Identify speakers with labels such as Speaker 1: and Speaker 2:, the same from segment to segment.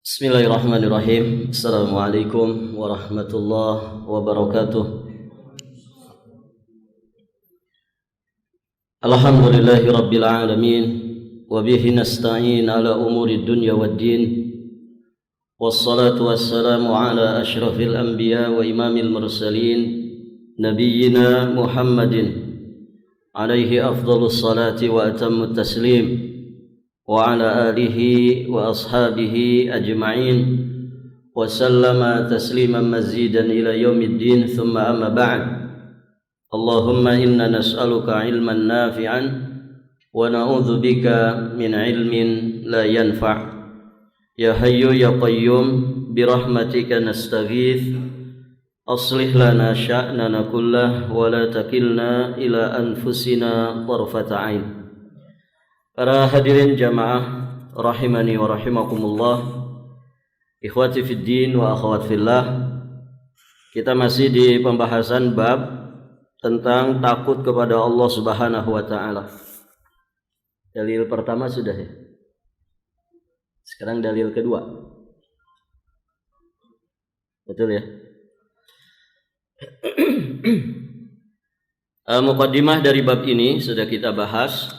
Speaker 1: Bismillahirrahmanirrahim. Assalamualaikum warahmatullahi wabarakatuh. Alhamdulillahi rabbil alamin. Wabihi nasta'in ala umuri dunya waddin. Wassalatu wassalamu ala ashrafil anbiya wa imamil mursalin, nabiyyina Muhammadin alaihi afdalus salati wa atammut taslim, wa ala alihi wa ashabihi ajma'in wa sallama tasliman mazidan ila yaumiddin, thumma amma ba'd. Allahumma inna nas'aluka ilman nafi'an wa na'udzu bika min ilmin la yanfa'. Ya hayyu ya qayyum bi rahmatika nastaghits, aslih lana sya'nana kullah wa la takilna ila anfusina tarfata 'ain. Para hadirin jamaah rahimani wa rahimakumullah, ikhwati fid din wa akhwat fillah, kita masih di pembahasan bab tentang takut kepada Allah Subhanahu wa taala. Dalil pertama sudah ya. Sekarang dalil kedua. Betul ya? Muqaddimah dari bab ini sudah kita bahas.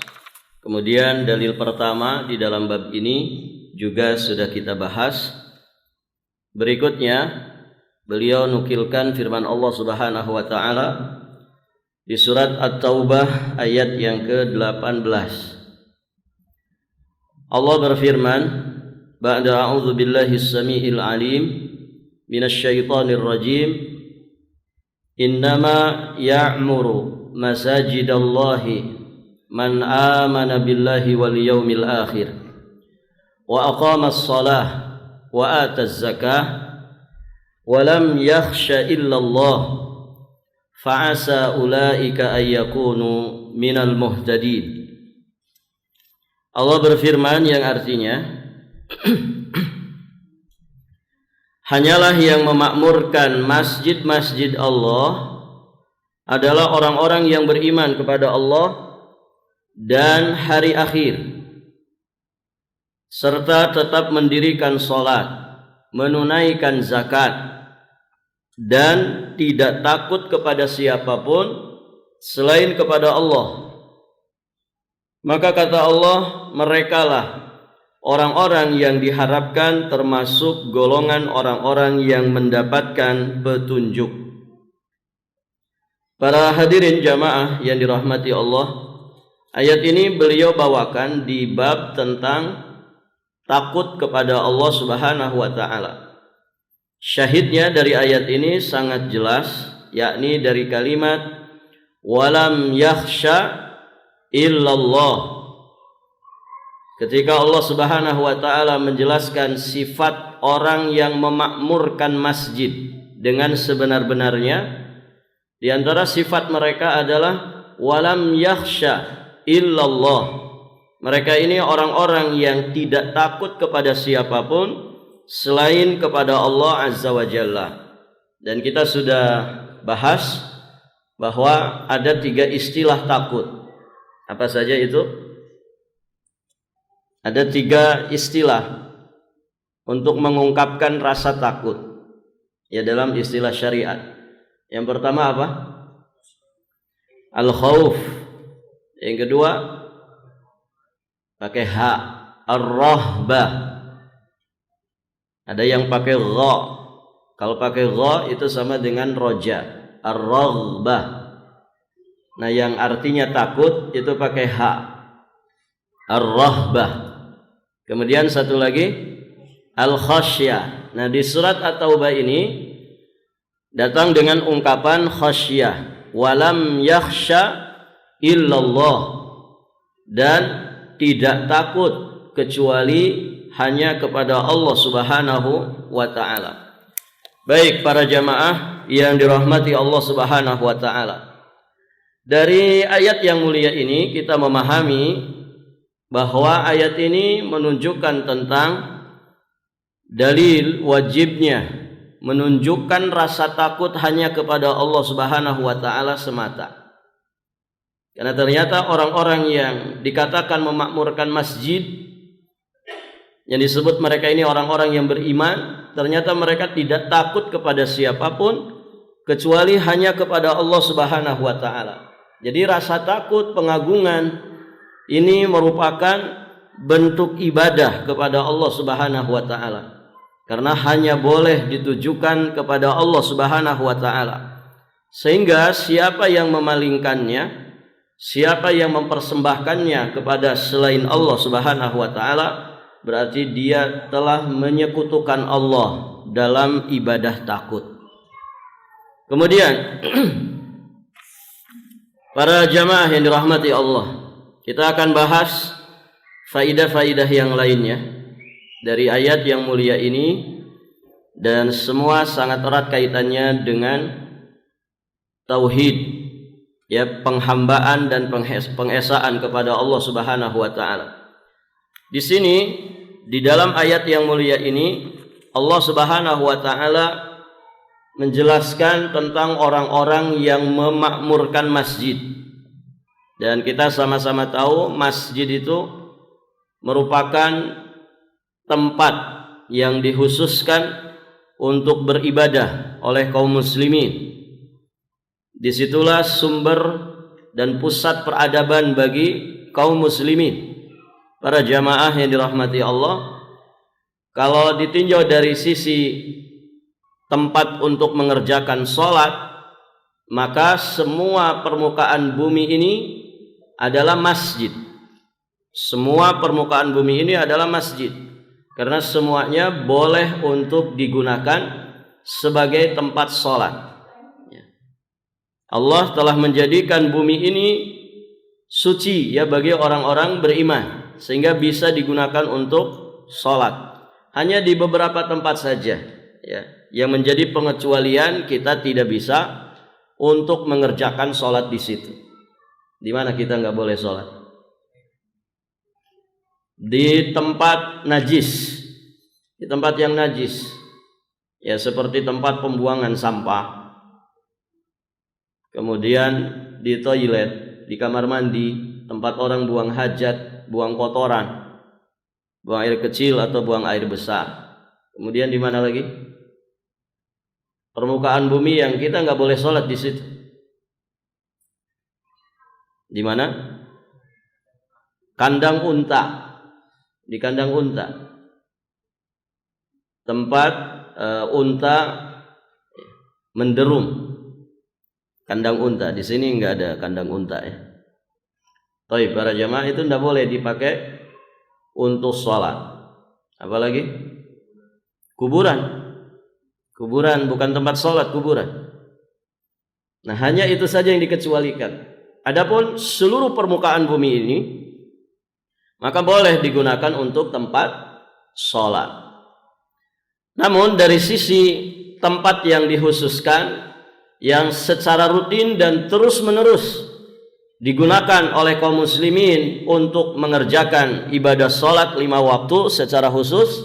Speaker 1: Kemudian dalil pertama di dalam bab ini juga sudah kita bahas. Berikutnya beliau nukilkan firman Allah Subhanahu wa taala di surat At-Taubah ayat yang ke-18. Allah berfirman, ba'da a'udzu billahis samiil alim minasyaitonir rajim, innama ya'muru masajidallahi man amana billahi wal yawmil akhir wa aqama as-salah wa ata az-zakah wa lam yakhsha illa Allah fa'asa ulaika ay yakunu minal muhtadin. Allah berfirman yang artinya hanyalah yang memakmurkan masjid-masjid Allah adalah orang-orang yang beriman kepada Allah dan hari akhir, serta tetap mendirikan salat, menunaikan zakat, dan tidak takut kepada siapapun selain kepada Allah. Maka kata Allah, merekalah orang-orang yang diharapkan termasuk golongan orang-orang yang mendapatkan petunjuk. Para hadirin jamaah yang dirahmati Allah, ayat ini beliau bawakan di bab tentang takut kepada Allah Subhanahu wa taala. Syahidnya dari ayat ini sangat jelas, yakni dari kalimat walam yakhsha illallah. Ketika Allah Subhanahu wa taala menjelaskan sifat orang yang memakmurkan masjid dengan sebenar-benarnya, di antara sifat mereka adalah walam yakhsha illallah. Mereka ini orang-orang yang tidak takut kepada siapapun selain kepada Allah Azza wa Jalla. Dan kita sudah bahas bahwa ada 3 istilah takut. Apa saja itu? Ada 3 istilah untuk mengungkapkan rasa takut ya dalam istilah syariat. Yang pertama apa? Al-khauf. Yang kedua pakai ha, ar-rahbah. Ada yang pakai gha. Kalau pakai gha itu sama dengan roja, ar-raghbah. Nah, yang artinya takut itu pakai ha, ar-rahbah. Kemudian satu lagi al-khasyah. Nah, di surat At-Taubah ini datang dengan ungkapan khasyah, walam yakhsha illallah, dan tidak takut kecuali hanya kepada Allah Subhanahu wa taala. Baik para jamaah yang dirahmati Allah Subhanahu wa taala, dari ayat yang mulia ini kita memahami bahwa ayat ini menunjukkan tentang dalil wajibnya menunjukkan rasa takut hanya kepada Allah Subhanahu wa taala semata. Karena ternyata orang-orang yang dikatakan memakmurkan masjid Yang disebut mereka ini orang-orang yang beriman, ternyata mereka tidak takut kepada siapapun kecuali hanya kepada Allah Subhanahu wa taala. Jadi rasa takut, pengagungan ini merupakan bentuk ibadah kepada Allah Subhanahu wa taala. Karena hanya boleh ditujukan kepada Allah Subhanahu wa taala. Sehingga siapa yang memalingkannya, siapa yang mempersembahkannya kepada selain Allah Subhanahu wa taala, berarti dia telah menyekutukan Allah dalam ibadah takut. Kemudian para jamaah yang dirahmati Allah, kita akan bahas faidah-faidah yang lainnya dari ayat yang mulia ini, dan semua sangat erat kaitannya dengan tauhid, ya, penghambaan dan pengesaan kepada Allah Subhanahu wa taala. Di sini di dalam ayat yang mulia ini Allah Subhanahu wa taala menjelaskan tentang orang-orang yang memakmurkan masjid. Dan kita sama-sama tahu masjid itu merupakan tempat yang dikhususkan untuk beribadah oleh kaum muslimin. Disitulah sumber dan pusat peradaban bagi kaum muslimin. Para jamaah yang dirahmati Allah, kalau ditinjau dari sisi tempat untuk mengerjakan sholat, maka semua permukaan bumi ini adalah masjid. Semua permukaan bumi ini adalah masjid, karena semuanya boleh untuk digunakan sebagai tempat sholat. Allah telah menjadikan bumi ini suci, ya, bagi orang-orang beriman, sehingga bisa digunakan untuk sholat. Hanya di beberapa tempat saja, ya, yang menjadi pengecualian kita tidak bisa untuk mengerjakan sholat di situ. Di mana kita nggak boleh sholat? Di tempat najis, di tempat yang najis, ya, seperti tempat pembuangan sampah, kemudian di toilet, di kamar mandi, tempat orang buang hajat, buang kotoran, buang air kecil atau buang air besar. Kemudian di mana lagi? Permukaan bumi yang kita nggak boleh sholat di situ. Di mana? Kandang unta. Di kandang unta. Tempat unta menderum. Kandang unta. Di sini nggak ada kandang unta, ya. Tapi para jamaah itu tidak boleh dipakai untuk sholat. Apalagi kuburan. Kuburan bukan tempat sholat, kuburan. Nah, hanya itu saja yang dikecualikan. Adapun seluruh permukaan bumi ini, maka boleh digunakan untuk tempat sholat. Namun dari sisi tempat yang dikhususkan, yang secara rutin dan terus-menerus digunakan oleh kaum muslimin untuk mengerjakan ibadah sholat 5 waktu secara khusus,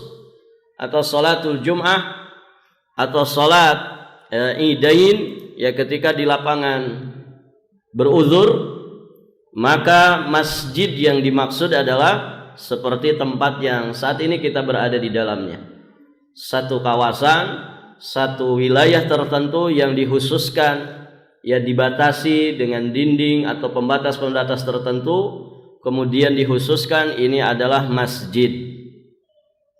Speaker 1: atau sholatul jum'ah, atau sholat idain, ya, ketika di lapangan beruzur, maka masjid yang dimaksud adalah seperti tempat yang saat ini kita berada di dalamnya. Satu kawasan, satu wilayah tertentu yang dikhususkan, ya, dibatasi dengan dinding atau pembatas-pembatas tertentu, kemudian dikhususkan ini adalah masjid.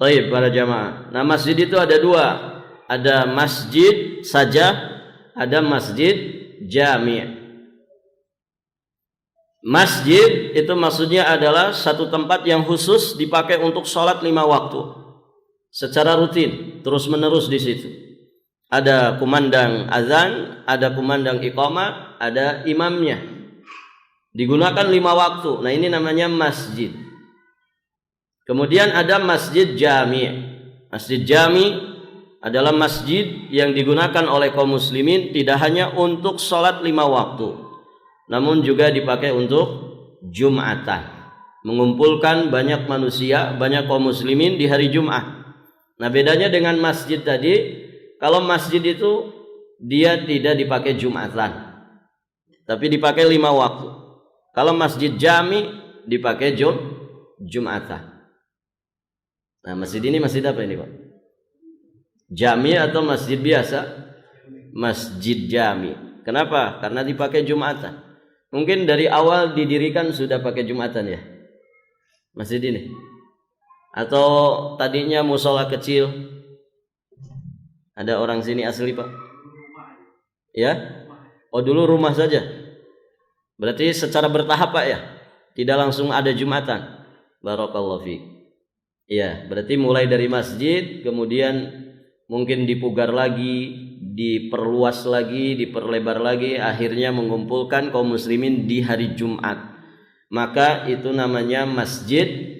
Speaker 1: Baik para jamaah. Nah, masjid itu ada dua. Ada masjid saja, ada masjid jami'. Masjid itu maksudnya adalah satu tempat yang khusus dipakai untuk sholat 5 waktu secara rutin, terus menerus di situ. Ada kumandang azan, ada kumandang iqamah, ada imamnya. Digunakan 5 waktu. Nah, ini namanya masjid. Kemudian ada masjid jami'. Masjid jami' adalah masjid yang digunakan oleh kaum muslimin tidak hanya untuk sholat 5 waktu, namun juga dipakai untuk Jumatan, mengumpulkan banyak manusia, banyak kaum muslimin di hari Jumat. Nah, bedanya dengan masjid tadi, kalau masjid itu dia tidak dipakai Jumatan, tapi dipakai 5 waktu. Kalau masjid jami dipakai Jumatan. Nah, masjid ini masjid apa ini, Pak? Jami atau masjid biasa? Masjid jami. Kenapa? Karena dipakai Jumatan. Mungkin dari awal didirikan sudah pakai Jumatan ya, masjid ini. Atau tadinya musola kecil. Ada orang sini asli, Pak? Ya? Oh, dulu rumah saja. Berarti secara bertahap, Pak ya? Tidak langsung ada Jumatan. Barakallahu fiik. Iya, berarti mulai dari masjid, kemudian mungkin dipugar lagi, diperluas lagi, diperlebar lagi, akhirnya mengumpulkan kaum muslimin di hari Jumat. Maka itu namanya masjid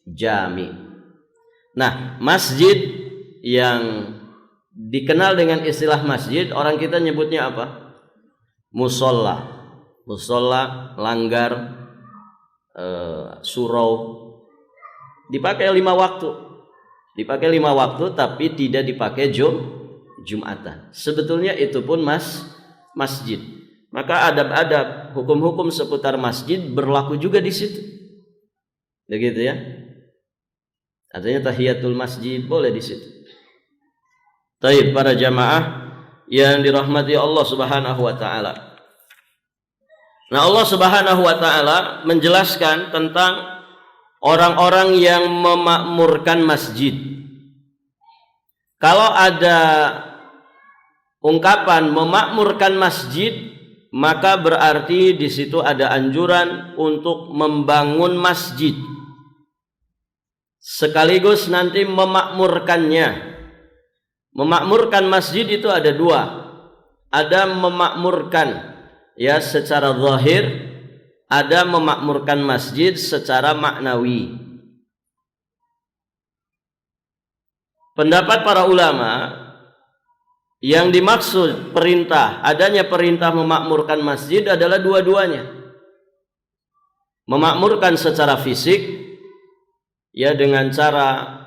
Speaker 1: jami. Nah, masjid yang dikenal dengan istilah masjid, orang kita nyebutnya apa? Musola. Musola, langgar, surau. Dipakai 5 waktu. Dipakai 5 waktu tapi tidak dipakai Jumatan. Sebetulnya itu pun masjid. Maka adab-adab, hukum-hukum seputar masjid berlaku juga di situ. Begitu ya. Artinya tahiyatul masjid boleh di situ. Taib para jamaah yang dirahmati Allah Subhanahu wa taala. Nah, Allah Subhanahu wa taala menjelaskan tentang orang-orang yang memakmurkan masjid. Kalau ada ungkapan memakmurkan masjid, maka berarti di situ ada anjuran untuk membangun masjid. Sekaligus nanti memakmurkannya. Memakmurkan masjid itu ada 2. Ada memakmurkan ya secara zahir, ada memakmurkan masjid secara maknawi. Pendapat para ulama yang dimaksud adanya perintah memakmurkan masjid adalah dua-duanya. Memakmurkan secara fisik ya dengan cara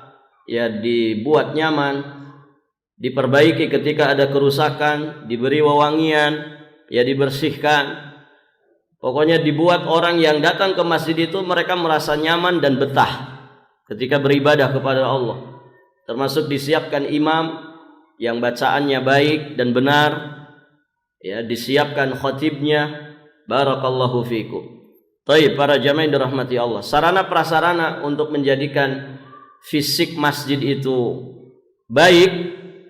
Speaker 1: ya dibuat nyaman, diperbaiki ketika ada kerusakan, diberi wewangian, ya dibersihkan. Pokoknya dibuat orang yang datang ke masjid itu mereka merasa nyaman dan betah ketika beribadah kepada Allah. Termasuk disiapkan imam yang bacaannya baik dan benar, ya disiapkan khatibnya. Barakallahu fikum. Baik para jamaah yang dirahmati Allah. Sarana prasarana untuk menjadikan fisik masjid itu baik,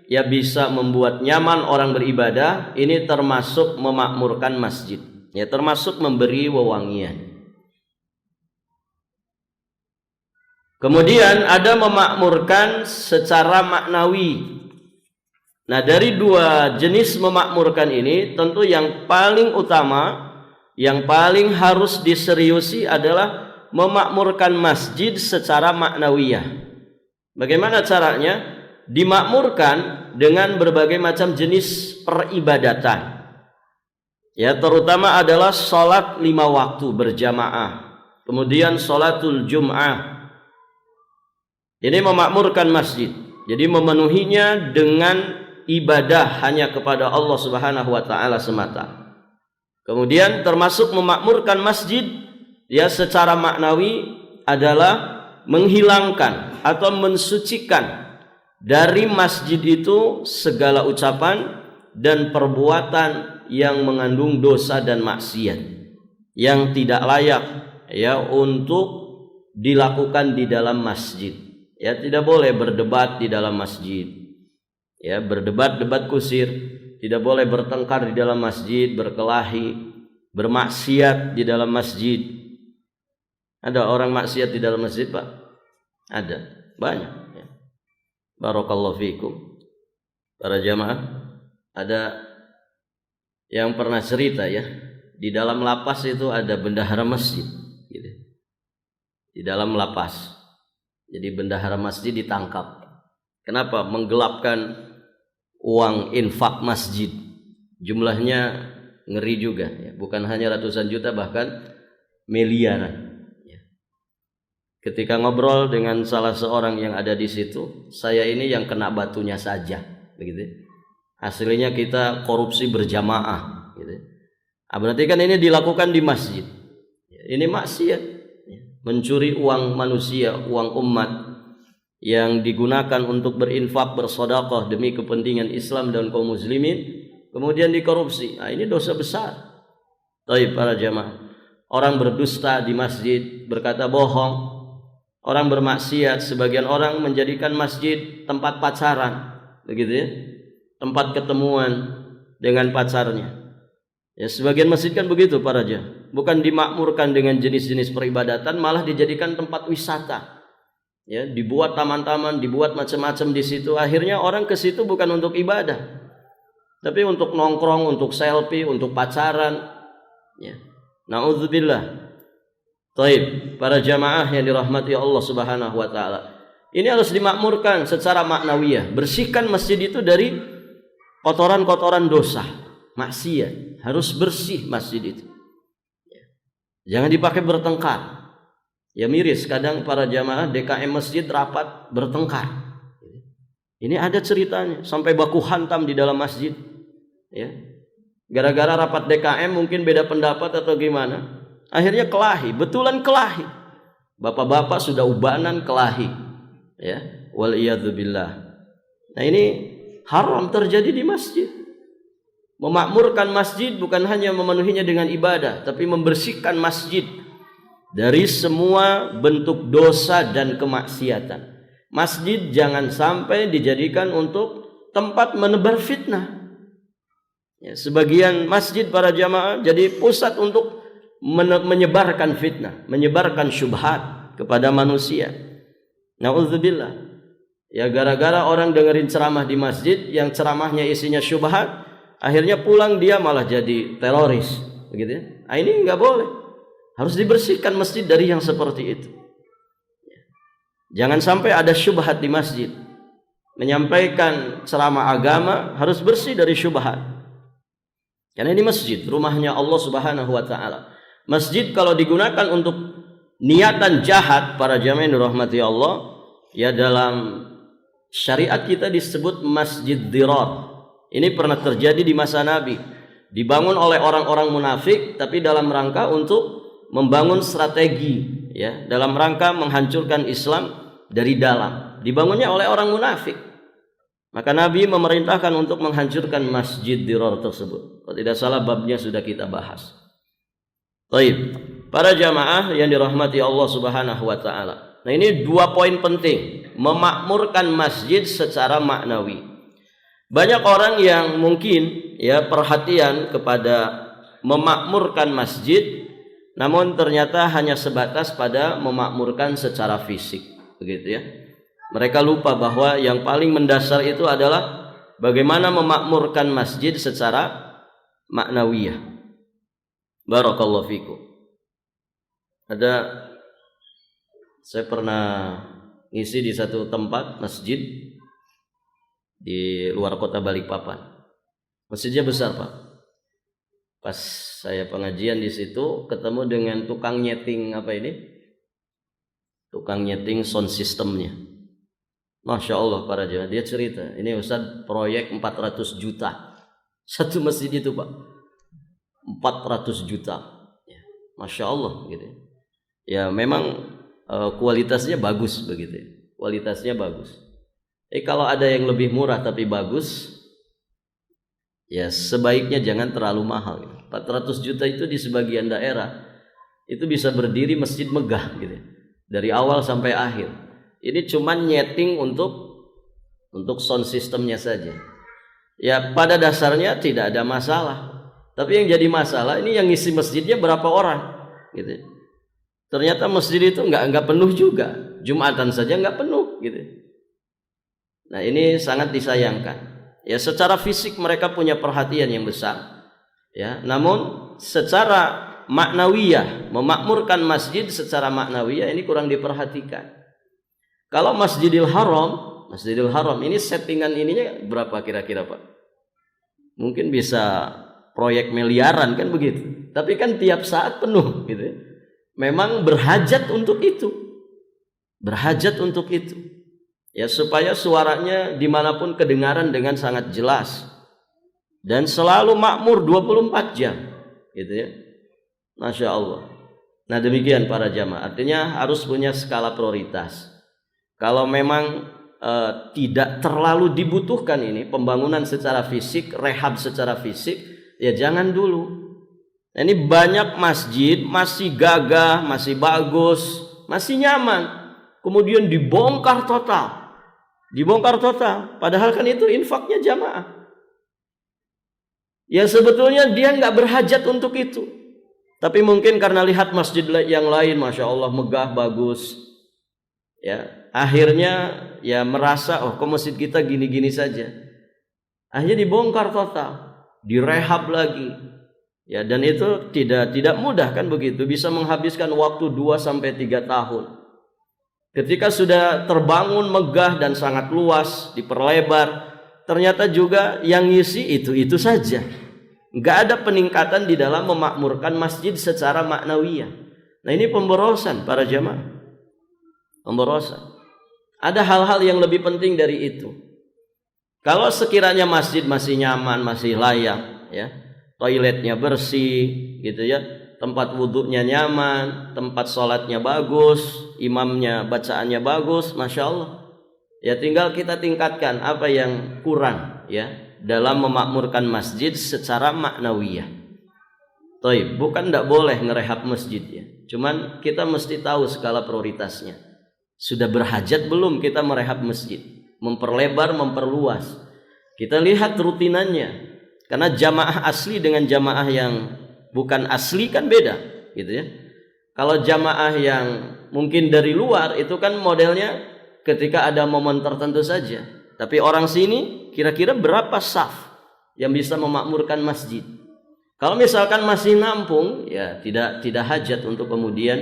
Speaker 1: ya bisa membuat nyaman orang beribadah, ini termasuk memakmurkan masjid. Ya termasuk memberi wewangian. Kemudian ada memakmurkan secara maknawi. Nah, dari 2 jenis memakmurkan ini tentu yang paling utama, yang paling harus diseriusi adalah memakmurkan masjid secara maknawiyah. Bagaimana caranya? Dimakmurkan dengan berbagai macam jenis peribadatan. Ya, terutama adalah sholat 5 waktu berjamaah. Kemudian sholatul jum'ah. Ini memakmurkan masjid. Jadi memenuhinya dengan ibadah hanya kepada Allah Subhanahu wa taala semata. Kemudian termasuk memakmurkan masjid ya secara maknawi adalah menghilangkan atau mensucikan dari masjid itu segala ucapan dan perbuatan yang mengandung dosa dan maksiat yang tidak layak ya untuk dilakukan di dalam masjid. Ya tidak boleh berdebat di dalam masjid. Ya berdebat kusir, tidak boleh bertengkar di dalam masjid, berkelahi, bermaksiat di dalam masjid. Ada orang maksiat di dalam masjid, Pak? Ada, banyak ya. Barakallahu fikum. Para jamaah, ada yang pernah cerita ya, di dalam lapas itu ada bendahara masjid gitu. Di dalam lapas. Jadi bendahara masjid ditangkap. Kenapa? Menggelapkan uang infak masjid. Jumlahnya ngeri juga ya. Bukan hanya ratusan juta, bahkan miliaran ya. Ketika ngobrol dengan salah seorang yang ada di situ, saya ini yang kena batunya saja begitu. Hasilnya kita korupsi berjamaah gitu. Berarti kan ini dilakukan di masjid. Ini maksiat, mencuri uang manusia, uang umat. yang digunakan untuk berinfak, bersedekah demi kepentingan Islam dan kaum muslimin, kemudian dikorupsi. Nah, ini dosa besar. Baik para jamaah. Orang berdusta di masjid, berkata bohong, orang bermaksiat, sebagian orang menjadikan masjid tempat pacaran, begitu ya, tempat ketemuan dengan pacarnya. Ya, sebagian masjid kan begitu para jamaah. Bukan dimakmurkan dengan jenis-jenis peribadatan, malah dijadikan tempat wisata. Ya, dibuat taman-taman, dibuat macam-macam di situ. Akhirnya orang ke situ bukan untuk ibadah, tapi untuk nongkrong, untuk selfie, untuk pacaran. Ya. Na'udzubillah. Taib, para jamaah yang dirahmati Allah Subhanahu wa taala. Ini harus dimakmurkan secara maknawiyah. Bersihkan masjid itu dari kotoran-kotoran dosa, maksiat. Harus bersih masjid itu. Jangan dipakai bertengkar. Ya miris kadang para jamaah DKM masjid rapat bertengkar. Ini ada ceritanya, sampai baku hantam di dalam masjid. Ya. Gara-gara rapat DKM mungkin beda pendapat atau gimana. Akhirnya kelahi, betulan kelahi. Bapak-bapak sudah ubanan kelahi. Ya, wal iyadzubillah. Nah, ini haram terjadi di masjid. Memakmurkan masjid bukan hanya memenuhinya dengan ibadah, tapi membersihkan masjid dari semua bentuk dosa dan kemaksiatan. Masjid jangan sampai dijadikan untuk tempat menebar fitnah. Ya, sebagian masjid para jamaah jadi pusat untuk menyebarkan fitnah, menyebarkan syubhat kepada manusia. Na'udzubillah. Ya, gara-gara orang dengerin ceramah di masjid yang ceramahnya isinya syubhat, akhirnya pulang dia malah jadi teroris, begitu ya. Nah, ini enggak boleh. Harus dibersihkan masjid dari yang seperti itu. Jangan sampai ada syubhat di masjid. Menyampaikan ceramah agama harus bersih dari syubhat. Karena ini masjid, rumahnya Allah Subhanahu wa taala. Masjid kalau digunakan untuk niatan jahat, para jamaah yang dirahmati Allah, ya dalam syariat kita disebut masjid dirar. Ini pernah terjadi di masa Nabi. Dibangun oleh orang-orang munafik tapi dalam rangka untuk membangun strategi, ya, dalam rangka menghancurkan Islam dari dalam. Dibangunnya oleh orang munafik. Maka Nabi memerintahkan untuk menghancurkan masjid dirar tersebut. Kalau tidak salah babnya sudah kita bahas. Baik, para jamaah yang dirahmati Allah Subhanahu wa taala. Nah, ini 2 poin penting, memakmurkan masjid secara maknawi. Banyak orang yang mungkin ya perhatian kepada memakmurkan masjid, namun ternyata hanya sebatas pada memakmurkan secara fisik, begitu ya. Mereka lupa bahwa yang paling mendasar itu adalah bagaimana memakmurkan masjid secara maknawiyah. Barakallahu fikum. Saya pernah ngisi di satu tempat masjid di luar kota Balikpapan. Masjidnya besar, Pak. Pas saya pengajian di situ ketemu dengan tukang nyeting tukang nyeting sound systemnya. Masya Allah para jemaah, dia cerita, ini Ustaz proyek 400 juta satu masjid itu, Pak. 400 juta ya. Masya Allah gitu ya. Memang kualitasnya bagus begitu ya. Kualitasnya bagus. Kalau ada yang lebih murah tapi bagus, ya sebaiknya jangan terlalu mahal gitu. 400 juta itu di sebagian daerah itu bisa berdiri masjid megah gitu, dari awal sampai akhir. Ini cuma nyeting untuk sound systemnya saja. Ya pada dasarnya tidak ada masalah. Tapi yang jadi masalah ini yang ngisi masjidnya berapa orang gitu. Ternyata masjid itu nggak penuh juga. Jumatan saja nggak penuh gitu. Nah, ini sangat disayangkan. Ya secara fisik mereka punya perhatian yang besar. Ya, namun secara maknawiyah, memakmurkan masjid secara maknawiyah ini kurang diperhatikan. Kalau Masjidil Haram ini settingan ininya berapa kira-kira, Pak? Mungkin bisa proyek miliaran kan begitu. Tapi kan tiap saat penuh gitu. Memang berhajat untuk itu. Berhajat untuk itu. Ya supaya suaranya dimanapun kedengaran dengan sangat jelas. Dan selalu makmur 24 jam. Gitu ya. Masya Allah. Nah demikian para jamaah. Artinya harus punya skala prioritas. Kalau memang tidak terlalu dibutuhkan ini pembangunan secara fisik, rehab secara fisik, ya jangan dulu. Ini banyak masjid masih gagah, masih bagus, masih nyaman, kemudian dibongkar total. Padahal kan itu infaknya jamaah. Ya sebetulnya dia nggak berhajat untuk itu, tapi mungkin karena lihat masjid yang lain, masya Allah megah bagus, ya akhirnya ya merasa kok masjid kita gini-gini saja. Akhirnya dibongkar total, direhab lagi, ya dan itu tidak mudah kan begitu, bisa menghabiskan waktu 2-3 tahun. Ketika sudah terbangun megah dan sangat luas, diperlebar, ternyata juga yang ngisi itu saja. Nggak ada peningkatan di dalam memakmurkan masjid secara maknawiyah. Nah ini pemborosan para jamaah. Pemborosan. Ada hal-hal yang lebih penting dari itu. Kalau sekiranya masjid masih nyaman, masih layak, ya, toiletnya bersih, gitu ya, tempat wudhunya nyaman, tempat sholatnya bagus, imamnya bacaannya bagus, masya Allah. Ya tinggal kita tingkatkan apa yang kurang, ya, dalam memakmurkan masjid secara maknawiyah. Bukan tidak boleh ngerehab masjid ya. Cuman kita mesti tahu skala prioritasnya. Sudah berhajat belum kita merehab masjid, memperlebar, memperluas? Kita lihat rutinannya. Karena jamaah asli dengan jamaah yang bukan asli kan beda, gitu ya. Kalau jamaah yang mungkin dari luar itu kan modelnya ketika ada momen tertentu saja. Tapi orang sini kira-kira berapa saf yang bisa memakmurkan masjid? Kalau misalkan masih nampung, ya tidak hajat untuk kemudian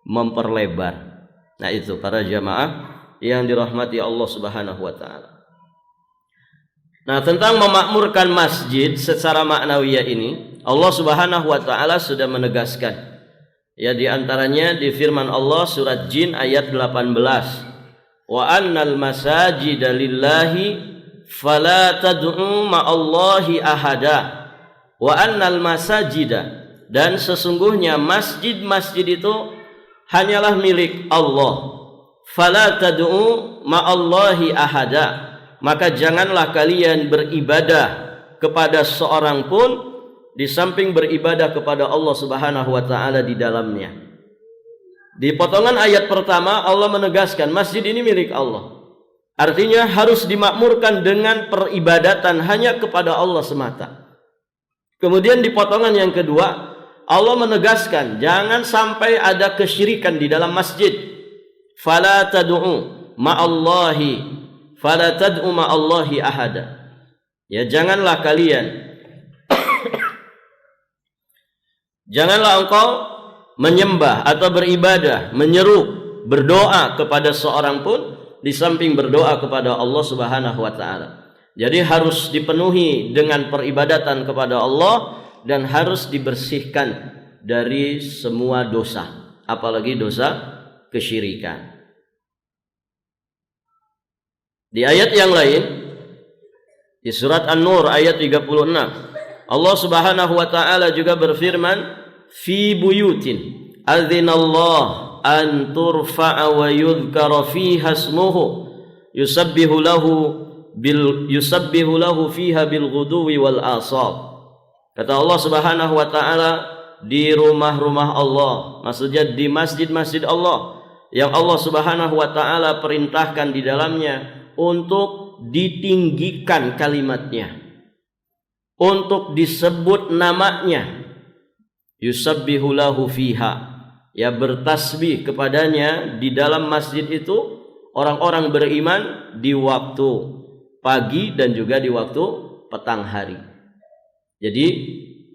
Speaker 1: memperlebar. Nah itu para jamaah yang dirahmati Allah Subhanahu wa taala. Nah, tentang memakmurkan masjid secara maknawiyah ini, Allah Subhanahu wa taala sudah menegaskan. Ya di antaranya di firman Allah surat Jin ayat 18. Wa annal masajida lillahi fala tad'u ma'allahi ahada. Wa annal masajida, dan sesungguhnya masjid-masjid itu hanyalah milik Allah. Fala tad'u ma'allahi ahada. Maka janganlah kalian beribadah kepada seorang pun di samping beribadah kepada Allah Subhanahu wa taala di dalamnya. Di potongan ayat pertama Allah menegaskan masjid ini milik Allah. Artinya harus dimakmurkan dengan peribadatan hanya kepada Allah semata. Kemudian di potongan yang kedua Allah menegaskan jangan sampai ada kesyirikan di dalam masjid. Fala tad'u ma'allahi fala tad'u ma'allahi ahada. Ya janganlah engkau menyembah atau beribadah, menyeru, berdoa kepada seorang pun di samping berdoa kepada Allah Subhanahu wa taala. Jadi harus dipenuhi dengan peribadatan kepada Allah dan harus dibersihkan dari semua dosa, apalagi dosa kesyirikan. Di ayat yang lain di surat An-Nur ayat 36 Allah Subhanahu wa taala juga berfirman fi buyutin adzinallahu an turfa'a wa yudhkara fiha ismuhu yusabbihu lahu fiha bil ghuduwi wal asal. Kata Allah Subhanahu wa taala di rumah-rumah Allah, maksudnya di masjid-masjid Allah yang Allah Subhanahu wa taala perintahkan di dalamnya untuk ditinggikan kalimatnya, untuk disebut namanya, yusabbihu lahu fiha, ya bertasbih kepadanya di dalam masjid itu orang-orang beriman di waktu pagi dan juga di waktu petang hari. Jadi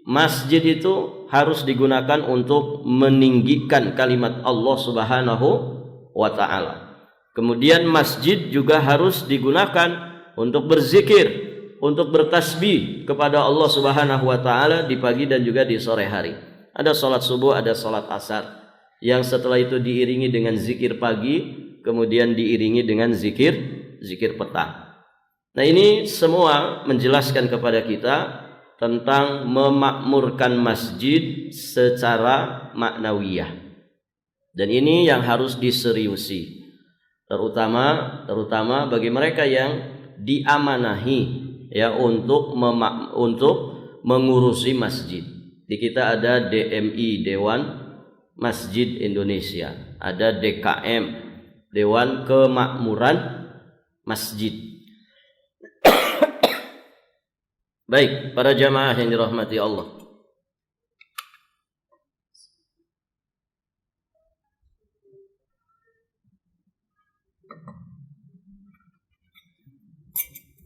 Speaker 1: masjid itu harus digunakan untuk meninggikan kalimat Allah Subhanahu wa taala. Kemudian masjid juga harus digunakan untuk berzikir, untuk bertasbih kepada Allah Subhanahu wa taala di pagi dan juga di sore hari. Ada salat subuh, ada salat asar, yang setelah itu diiringi dengan zikir pagi, kemudian diiringi dengan zikir petang. Nah, ini semua menjelaskan kepada kita tentang memakmurkan masjid secara maknawiyah. Dan ini yang harus diseriusi. terutama bagi mereka yang diamanahi ya untuk mengurusi masjid. Di kita ada DMI, Dewan Masjid Indonesia, ada DKM, Dewan Kemakmuran Masjid. Baik, para jamaah yang dirahmati Allah.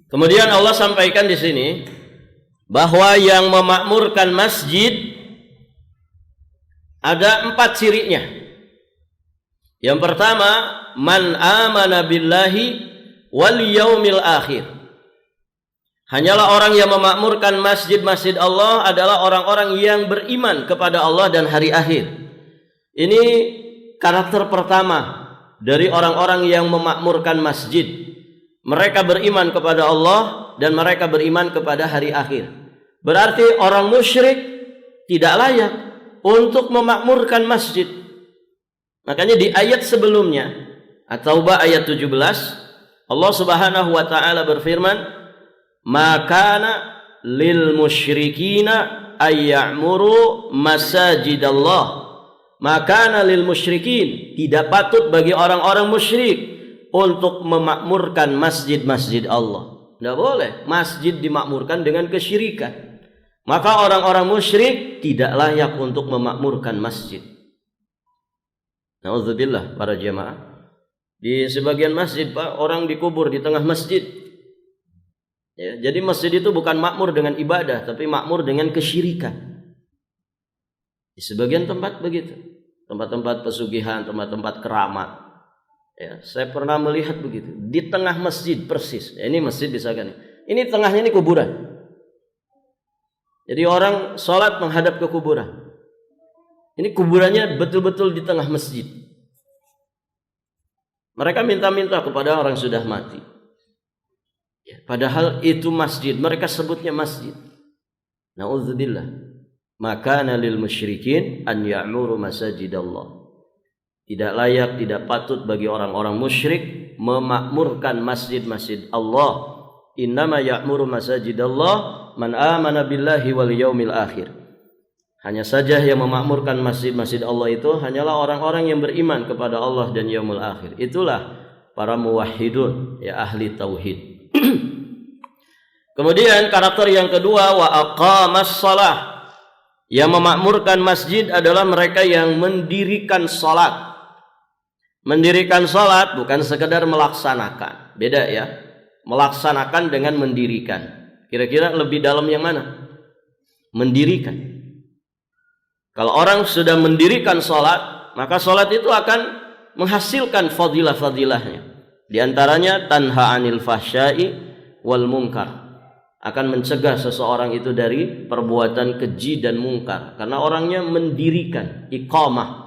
Speaker 1: Kemudian Allah sampaikan di sini bahwa yang memakmurkan masjid ada 4 cirinya. Yang pertama, man amana billahi wal yaumil akhir. Hanyalah orang yang memakmurkan masjid-masjid Allah adalah orang-orang yang beriman kepada Allah dan hari akhir. Ini karakter pertama dari orang-orang yang memakmurkan masjid. Mereka beriman kepada Allah dan mereka beriman kepada hari akhir. Berarti orang musyrik tidak layak untuk memakmurkan masjid. Makanya di ayat sebelumnya, At-Taubah ayat 17, Allah Subhanahu wa taala berfirman, "Makana lil musyrikina ay ya'muru masajidallah." Makana lil musyrikin, tidak patut bagi orang-orang musyrik untuk memakmurkan masjid-masjid Allah. Tidak boleh masjid dimakmurkan dengan kesyirikan. Maka orang-orang musyrik tidak layak untuk memakmurkan masjid. Nauzubillah para jemaah. Di sebagian masjid, Pak, orang dikubur di tengah masjid. Ya, jadi masjid itu bukan makmur dengan ibadah, tapi makmur dengan kesyirikan. Di sebagian tempat begitu, tempat-tempat pesugihan, tempat-tempat keramat. Ya, saya pernah melihat begitu di tengah masjid persis. Ya, ini masjid misalkan, ini tengahnya ini kuburan. Jadi orang sholat menghadap ke kuburan. Ini kuburannya betul-betul di tengah masjid. Mereka minta-minta kepada orang sudah mati. Ya, padahal itu masjid, mereka sebutnya masjid. Nauzubillah. Makana lil musyrikin an ya'muru masajidallah. Tidak layak, tidak patut bagi orang-orang musyrik memakmurkan masjid-masjid Allah. Innama ya'muru masajidallah man amana billahi wal yaumil akhir. Hanya saja yang memakmurkan masjid-masjid Allah itu hanyalah orang-orang yang beriman kepada Allah dan yaumul akhir. Itulah para muwahhidun, ya ahli tauhid. Kemudian karakter yang kedua, wa aqamas shalah. Yang memakmurkan masjid adalah mereka yang mendirikan salat. Mendirikan salat bukan sekedar melaksanakan. Beda ya. Melaksanakan dengan mendirikan. Kira-kira lebih dalam yang mana? Mendirikan. Kalau orang sudah mendirikan salat, maka salat itu akan menghasilkan fadilah-fadilahnya. Di antaranya tanha 'anil fahsya'i wal munkar. Akan mencegah seseorang itu dari perbuatan keji dan mungkar. Karena orangnya mendirikan iqamah.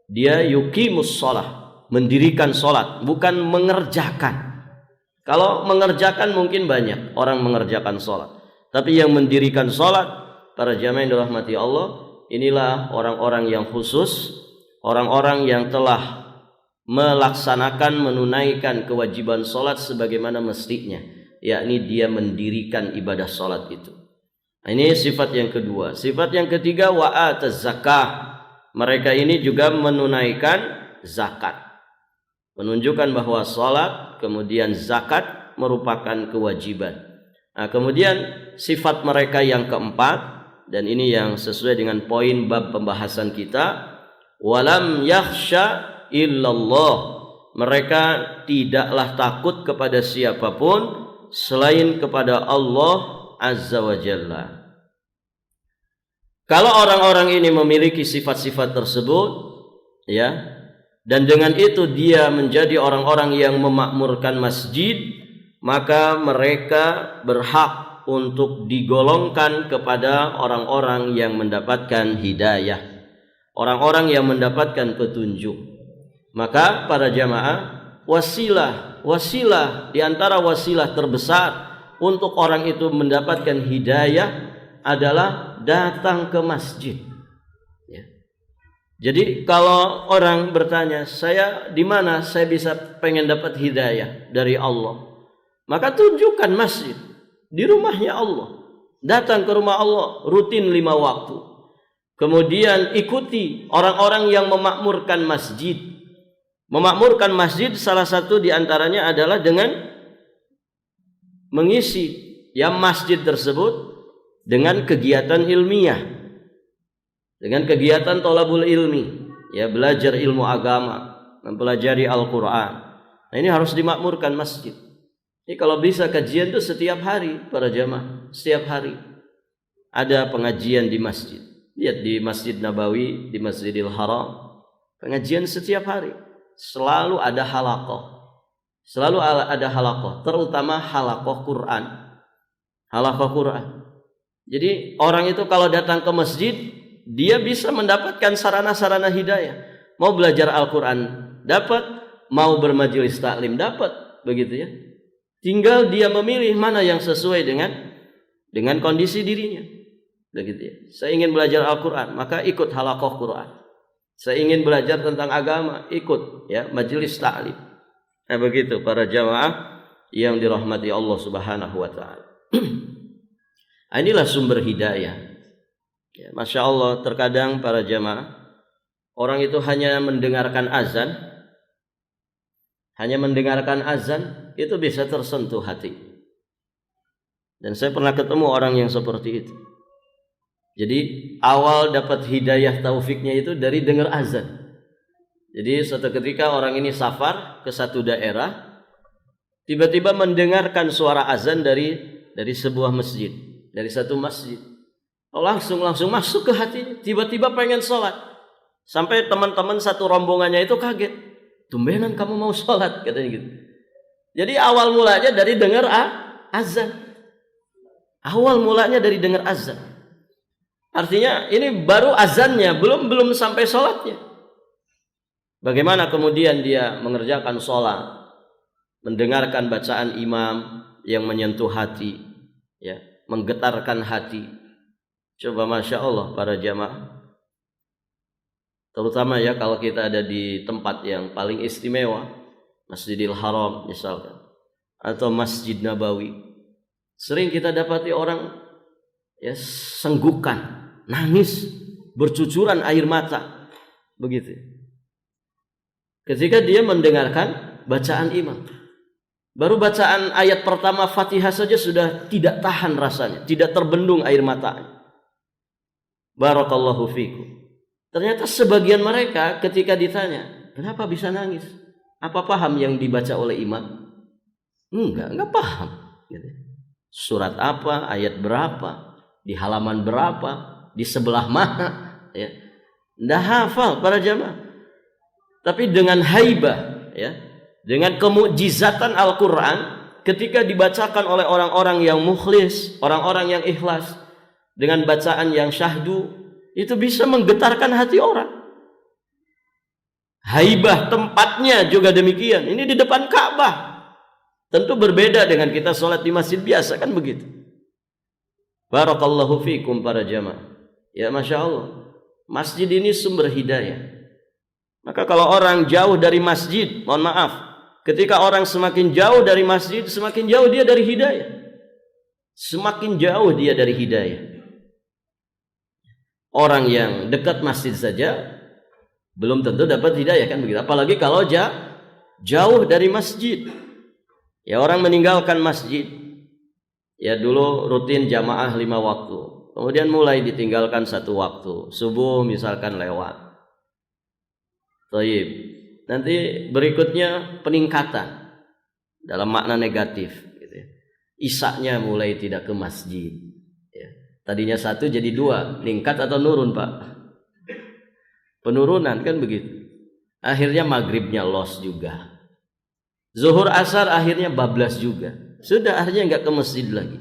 Speaker 1: Dia yuqimus shalah, mendirikan salat, bukan mengerjakan. Kalau mengerjakan mungkin banyak orang mengerjakan salat. Tapi yang mendirikan salat, para jamaah yang dirahmati Allah, inilah orang-orang yang khusus, orang-orang yang telah melaksanakan, menunaikan kewajiban salat sebagaimana mestinya, yakni dia mendirikan ibadah salat itu. Nah, ini sifat yang kedua. Sifat yang ketiga, wa ataz zakah. Mereka ini juga menunaikan zakat. Menunjukkan bahwa salat kemudian zakat merupakan kewajiban. Nah, kemudian sifat mereka yang keempat, dan ini yang sesuai dengan poin bab pembahasan kita, walam yakhsha illallah. Mereka tidaklah takut kepada siapapun selain kepada Allah Azza wa Jalla. Kalau orang-orang ini memiliki sifat-sifat tersebut, ya, dan dengan itu dia menjadi orang-orang yang memakmurkan masjid, maka mereka berhak untuk digolongkan kepada orang-orang yang mendapatkan hidayah, orang-orang yang mendapatkan petunjuk. Maka para jamaah, wasilah di antara wasilah terbesar untuk orang itu mendapatkan hidayah adalah datang ke masjid. Ya. Jadi kalau orang bertanya, saya di mana saya bisa pengen dapat hidayah dari Allah? Maka tunjukkan masjid di rumahnya Allah. Datang ke rumah Allah rutin 5 waktu. Kemudian ikuti orang-orang yang memakmurkan masjid. Memakmurkan masjid salah satu di antaranya adalah dengan mengisi yang masjid tersebut dengan kegiatan ilmiah, dengan kegiatan thalabul ilmi, ya, belajar ilmu agama, mempelajari Al-Quran. Nah, ini harus dimakmurkan masjid. Ini kalau bisa kajian itu setiap hari para jamaah, setiap hari ada pengajian di masjid. Lihat di Masjid Nabawi, di Masjidil Haram, pengajian setiap hari. Selalu ada halaqah. Selalu ada halaqah, terutama halaqah Quran. Halaqah Quran. Jadi orang itu kalau datang ke masjid, dia bisa mendapatkan sarana-sarana hidayah. Mau belajar Al-Quran dapat, mau bermajelis taklim dapat, begitu ya. Tinggal dia memilih mana yang sesuai dengan kondisi dirinya. Begitu ya. Saya ingin belajar Al-Quran, maka ikut halaqah Quran. Saya ingin belajar tentang agama, ikut ya majelis taklim. Nah, begitu para jamaah yang dirahmati Allah Subhanahu wa taala. Inilah sumber hidayah. Ya, Masya Allah, terkadang para jamaah orang itu hanya mendengarkan azan itu bisa tersentuh hati. Dan saya pernah ketemu orang yang seperti itu. Jadi awal dapat hidayah taufiknya itu dari dengar azan. Jadi suatu ketika orang ini safar ke satu daerah, tiba-tiba mendengarkan suara azan dari sebuah masjid, dari satu masjid. Langsung masuk ke hatinya, tiba-tiba pengen sholat. Sampai teman-teman satu rombongannya itu kaget. Tumbenan kamu mau sholat, katanya gitu. Jadi awal mulanya dari dengar azan. Awal mulanya dari dengar azan. Artinya ini baru azannya, belum sampai sholatnya. Bagaimana kemudian dia mengerjakan sholat, mendengarkan bacaan imam yang menyentuh hati, ya, menggetarkan hati. Coba Masya Allah para jamaah, terutama ya kalau kita ada di tempat yang paling istimewa, Masjidil Haram misalkan, atau Masjid Nabawi, sering kita dapati orang ya senggukan, nangis, bercucuran air mata, begitu. Ketika dia mendengarkan bacaan imam, baru bacaan ayat pertama Fatihah saja sudah tidak tahan rasanya, tidak terbendung air matanya. Barakallahu fikum. Ternyata sebagian mereka ketika ditanya, kenapa bisa nangis? Apa paham yang dibaca oleh imam? Enggak paham. Surat apa, ayat berapa, di halaman berapa, di sebelah mana, ya. Enggak hafal para jamaah. Tapi dengan haibah, ya, dengan kemukjizatan Al-Quran, ketika dibacakan oleh orang-orang yang mukhlis, orang-orang yang ikhlas, dengan bacaan yang syahdu, itu bisa menggetarkan hati orang. Haibah tempatnya juga demikian. Ini di depan Ka'bah. Tentu berbeda dengan kita sholat di masjid biasa, kan begitu. Barakallahu fikum para jamaah. Ya Masya Allah, masjid ini sumber hidayah. Maka kalau orang jauh dari masjid, mohon maaf, ketika orang semakin jauh dari masjid, semakin jauh dia dari hidayah. Semakin jauh dia dari hidayah. Orang yang dekat masjid saja belum tentu dapat hidayah, kan begitu. Apalagi kalau jauh dari masjid. Ya, orang meninggalkan masjid. Ya, dulu rutin jamaah 5 waktu. Kemudian mulai ditinggalkan 1 waktu. Subuh misalkan lewat. Thayyib. Nanti berikutnya peningkatan dalam makna negatif, gitu ya. Isaknya mulai tidak ke masjid. Tadinya 1 jadi 2, meningkat atau nurun Pak? Penurunan, kan begitu. Akhirnya maghribnya los juga. Zuhur asar akhirnya bablas juga. Sudah akhirnya enggak ke masjid lagi.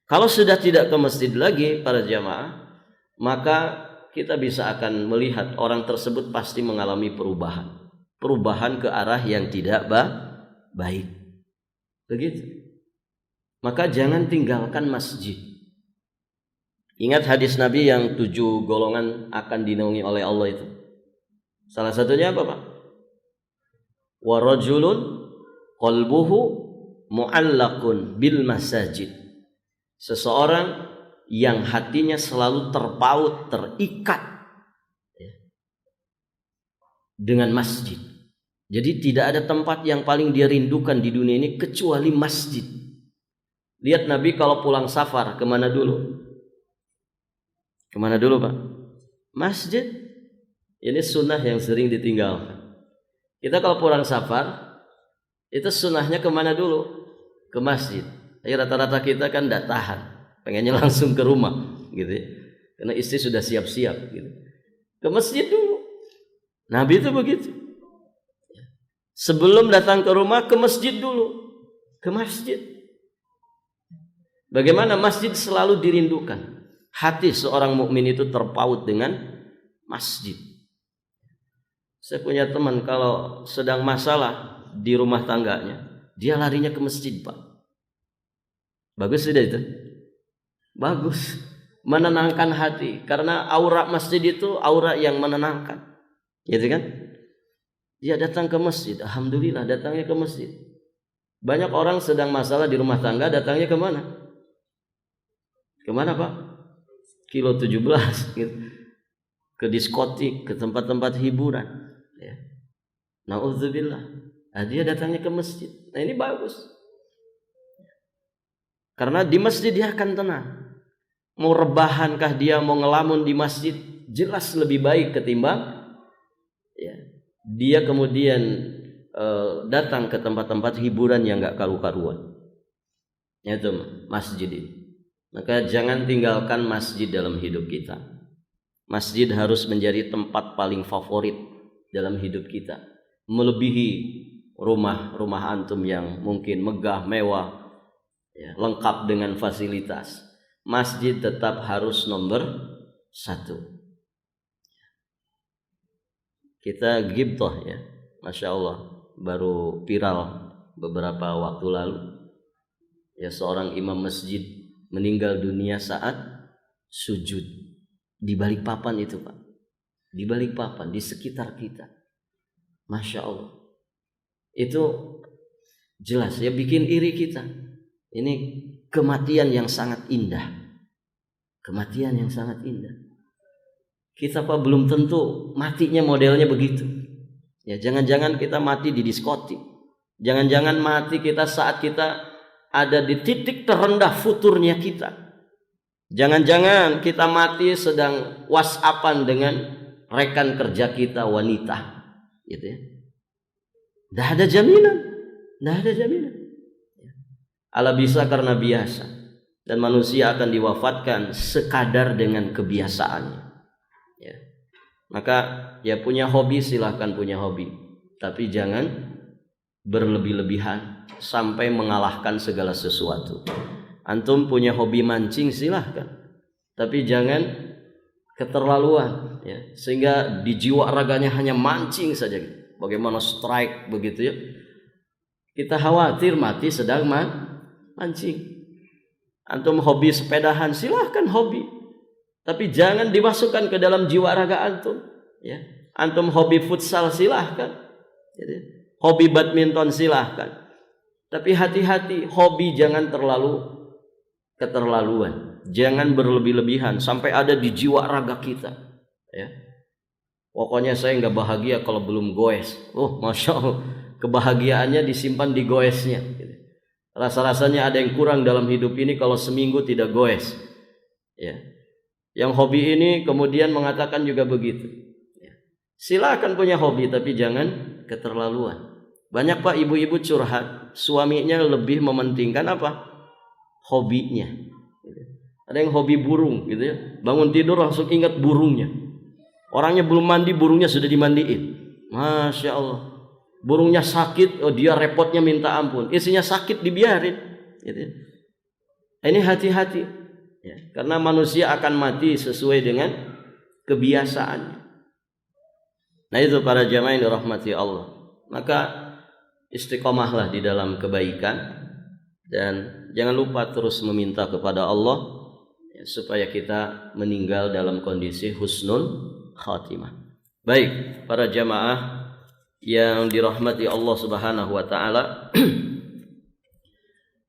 Speaker 1: Kalau sudah tidak ke masjid lagi para jamaah, maka kita bisa akan melihat orang tersebut pasti mengalami perubahan. Perubahan ke arah yang tidak baik. Begitu. Maka jangan tinggalkan masjid. Ingat hadis Nabi yang 7 golongan akan dinaungi oleh Allah itu. Salah satunya apa, Pak? Wa rajulun qalbuhu mu'allaqun bil masajid. Seseorang yang hatinya selalu terpaut, terikat dengan masjid. Jadi tidak ada tempat yang paling dia rindukan di dunia ini kecuali masjid. Lihat Nabi kalau pulang safar kemana dulu? Kemana dulu, Pak? Masjid. Ini sunnah yang sering ditinggalkan. Kita kalau pulang safar itu sunnahnya kemana dulu? Ke masjid. Rata-rata kita kan tidak tahan, pengennya langsung ke rumah gitu ya. Karena istri sudah siap-siap gitu. Ke masjid dulu. Nabi itu begitu. Sebelum datang ke rumah, ke masjid dulu. Ke masjid. Bagaimana masjid selalu dirindukan. Hati seorang mukmin itu terpaut dengan masjid. Saya punya teman kalau sedang masalah di rumah tangganya, dia larinya ke masjid, Pak. Bagus tidak itu? Bagus. Menenangkan hati. Karena aura masjid itu aura yang menenangkan. Gitu kan? Dia datang ke masjid. Alhamdulillah datangnya ke masjid. Banyak orang sedang masalah di rumah tangga, datangnya kemana? Kemana, Pak? Kilo 17 gitu. Ke diskotik, ke tempat-tempat hiburan ya. Na'udzubillah. Dia datangnya ke masjid. Nah ini bagus. Karena di masjid dia akan tenang. Mau rebahankah dia, mau ngelamun di masjid, jelas lebih baik ketimbang ya, dia kemudian datang ke tempat-tempat hiburan yang gak karu-karuan. Itu masjid ini. Maka jangan tinggalkan masjid dalam hidup kita. Masjid harus menjadi tempat paling favorit dalam hidup kita, melebihi rumah-rumah antum yang mungkin megah, mewah ya, lengkap dengan fasilitas. Masjid tetap harus nomor 1. Kita ghibthah ya, Masya Allah, baru viral beberapa waktu lalu ya, seorang imam masjid meninggal dunia saat sujud di Balikpapan itu, Pak. Di Balikpapan, di sekitar kita. Masya Allah. Itu jelas ya, bikin iri kita. Ini kematian yang sangat indah. Kematian yang sangat indah. Kita, Pak, belum tentu matinya modelnya begitu. Ya, jangan-jangan kita mati di diskotik. Jangan-jangan mati kita saat kita ada di titik terendah futurnya kita. Jangan-jangan kita mati sedang whatsappan dengan rekan kerja kita wanita, gitu ya. Tidak ada jaminan, tidak ada jaminan. Allah bisa karena biasa, dan manusia akan diwafatkan sekadar dengan kebiasaannya. Ya. Maka ya punya hobi silahkan punya hobi, tapi jangan berlebih-lebihan sampai mengalahkan segala sesuatu. Antum punya hobi mancing silahkan, tapi jangan keterlaluan ya, sehingga di jiwa raganya hanya mancing saja. Bagaimana strike begitu ya. Kita khawatir mati sedang mancing. Antum hobi sepedahan silahkan hobi, tapi jangan dimasukkan ke dalam jiwa raga antum ya. Antum hobi futsal silahkan, hobi badminton silahkan, tapi hati-hati, hobi jangan terlalu keterlaluan, jangan berlebih-lebihan sampai ada di jiwa raga kita ya. Pokoknya saya nggak bahagia kalau belum goes. Oh, Masya Allah, kebahagiaannya disimpan di goesnya. Rasa-rasanya ada yang kurang dalam hidup ini kalau seminggu tidak goes ya. Yang hobi ini kemudian mengatakan juga begitu ya. Silakan punya hobi, tapi jangan keterlaluan. Banyak, Pak, ibu-ibu curhat, suaminya lebih mementingkan apa? Hobinya. Ada yang hobi burung gitu ya, bangun tidur langsung ingat burungnya. Orangnya belum mandi, burungnya sudah dimandiin. Masya Allah. Burungnya sakit, oh dia repotnya minta ampun. Istrinya sakit dibiarin gitu. Ini hati-hati ya, karena manusia akan mati sesuai dengan kebiasaannya. Nah itu para jamaah yang dirahmati Allah. Maka istiqomahlah di dalam kebaikan, dan jangan lupa terus meminta kepada Allah ya, supaya kita meninggal dalam kondisi husnul khatimah. Baik, para jamaah yang dirahmati Allah Subhanahu wa taala.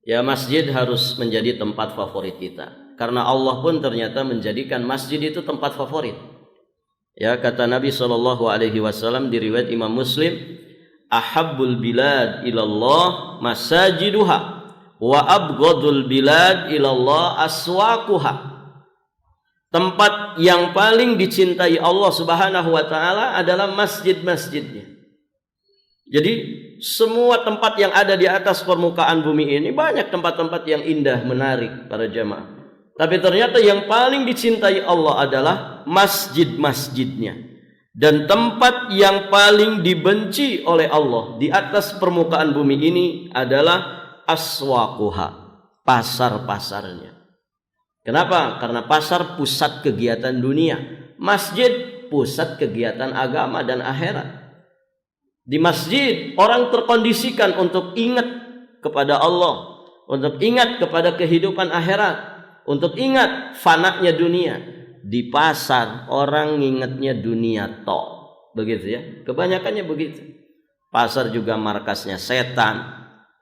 Speaker 1: Ya, masjid harus menjadi tempat favorit kita. Karena Allah pun ternyata menjadikan masjid itu tempat favorit. Ya, kata Nabi SAW di riwayat Imam Muslim, ahabbul bilad ilallah masajiduha wa abghadul bilad ilallah aswaquha. Tempat yang paling dicintai Allah Subhanahu wa taala adalah masjid-masjidnya. Jadi semua tempat yang ada di atas permukaan bumi ini banyak tempat-tempat yang indah, menarik para jamaah. Tapi ternyata yang paling dicintai Allah adalah masjid-masjidnya. Dan tempat yang paling dibenci oleh Allah di atas permukaan bumi ini adalah aswaquha, pasar-pasarnya. Kenapa? Karena pasar pusat kegiatan dunia, masjid pusat kegiatan agama dan akhirat. Di masjid orang terkondisikan untuk ingat kepada Allah, untuk ingat kepada kehidupan akhirat, untuk ingat fananya dunia. Di pasar orang ingatnya dunia tok, begitu ya. Kebanyakannya begitu. Pasar juga markasnya setan,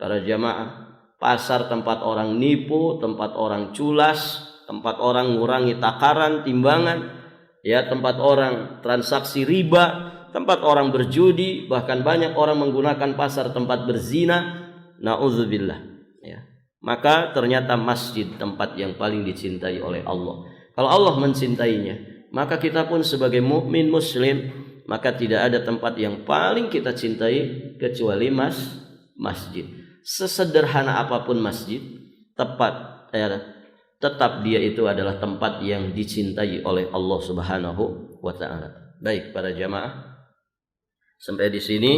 Speaker 1: para jamaah. Pasar tempat orang nipu, tempat orang culas, tempat orang ngurangi takaran, timbangan, ya, tempat orang transaksi riba, tempat orang berjudi, bahkan banyak orang menggunakan pasar tempat berzina. Nauzubillah, ya. Maka ternyata masjid tempat yang paling dicintai oleh Allah. Kalau Allah mencintainya, maka kita pun sebagai mukmin muslim, maka tidak ada tempat yang paling kita cintai kecuali masjid. Sesederhana apapun masjid, tetap dia itu adalah tempat yang dicintai oleh Allah Subhanahu wa taala. Baik para jamaah, sampai di sini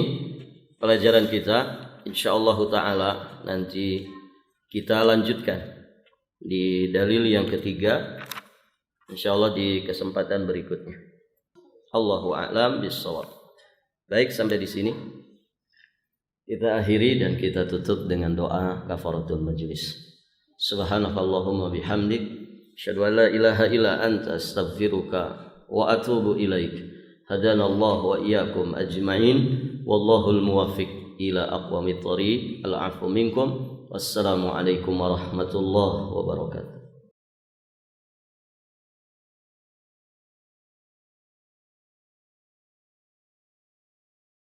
Speaker 1: pelajaran kita. Insyaallah taala nanti kita lanjutkan di dalil yang ketiga, insyaallah di kesempatan berikutnya. Allahu a'lam bissawab. Baik, sampai di sini kita akhiri dan kita tutup dengan doa kafaratul majlis. Subhanakallahumma bihamdik, asyhadu an la ilaha illa anta, astaghfiruka wa atubu ilaik. Hadanallahu wa iyyakum ajma'in, wallahul muwaffiq ila aqwamit thoriq. Al-'afwu minkum. Wassalamu alaikum warahmatullahi wabarakatuh.